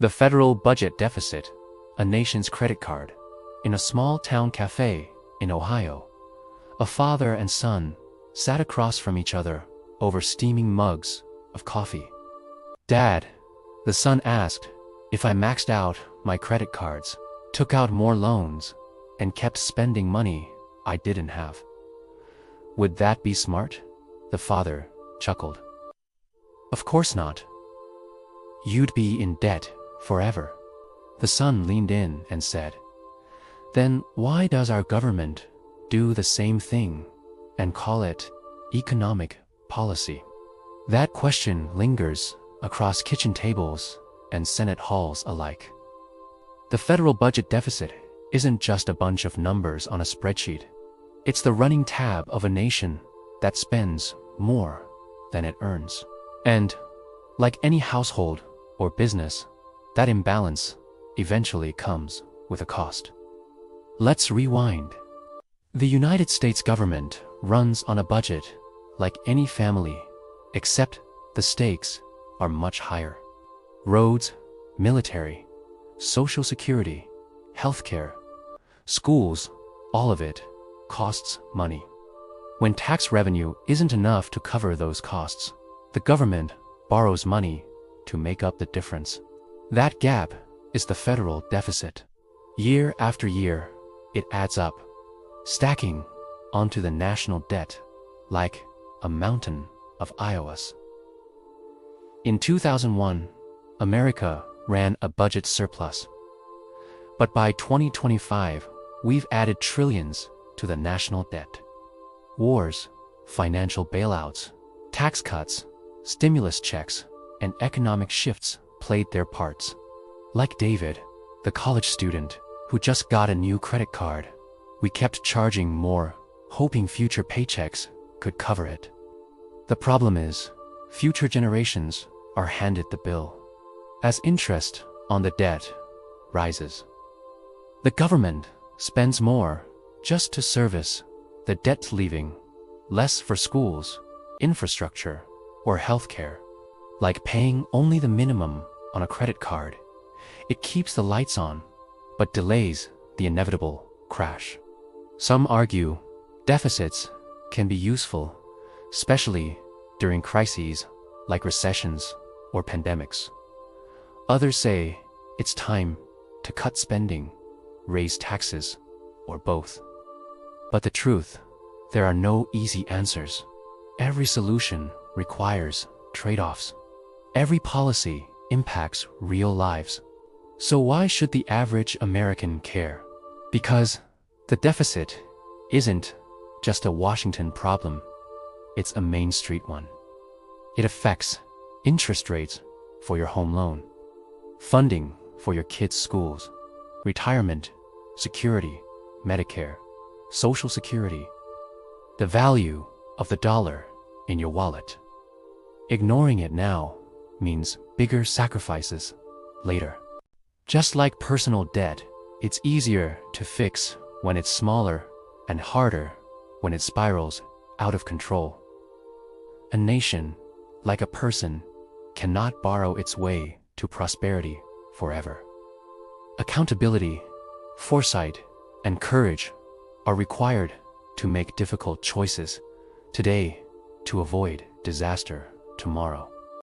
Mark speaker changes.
Speaker 1: The federal budget deficit, a nation's credit card. In a small town cafe in Ohio, a father and son sat across from each other over steaming mugs of coffee. "Dad," the son asked, "if I maxed out my credit cards, took out more loans, and kept spending money I didn't have, would that be smart?" The father chuckled. "Of course not. You'd be in debt forever." The son leaned in and said, "Then why does our government do the same thing and call it economic policy?" That question lingers across kitchen tables and Senate halls alike. The federal budget deficit isn't just a bunch of numbers on a spreadsheet. It's the running tab of a nation that spends more than it earns. And, like any household or business, that imbalance eventually comes with a cost. Let's rewind. The United States government runs on a budget like any family, except the stakes are much higher. Roads, military, Social Security, healthcare, schools, all of it costs money. When tax revenue isn't enough to cover those costs, the government borrows money to make up the difference. That gap is the federal deficit. Year after year, it adds up, stacking onto the national debt like a mountain of Iowas. In 2001, America ran a budget surplus. But by 2025, we've added trillions to the national debt. Wars, financial bailouts, tax cuts, stimulus checks, and economic shifts played their parts. Like David, the college student who just got a new credit card, we kept charging more, hoping future paychecks could cover it. The problem is, future generations are handed the bill as interest on the debt rises. The government spends more just to service the debt, leaving less for schools, infrastructure, or healthcare. Like paying only the minimum on a credit card, it keeps the lights on, but delays the inevitable crash. Some argue deficits can be useful, especially during crises like recessions or pandemics. Others say it's time to cut spending, raise taxes, or both. But the truth, there are no easy answers. Every solution requires trade-offs. Every policy impacts real lives. So why should the average American care? Because the deficit isn't just a Washington problem, it's a Main Street one. It affects interest rates for your home loan, funding for your kids' schools, retirement, security, Medicare, Social Security, the value of the dollar in your wallet. Ignoring it now means bigger sacrifices later. Just like personal debt, it's easier to fix when it's smaller and harder when it spirals out of control. A nation, like a person, cannot borrow its way to prosperity forever. Accountability, foresight, and courage are required to make difficult choices today to avoid disaster tomorrow.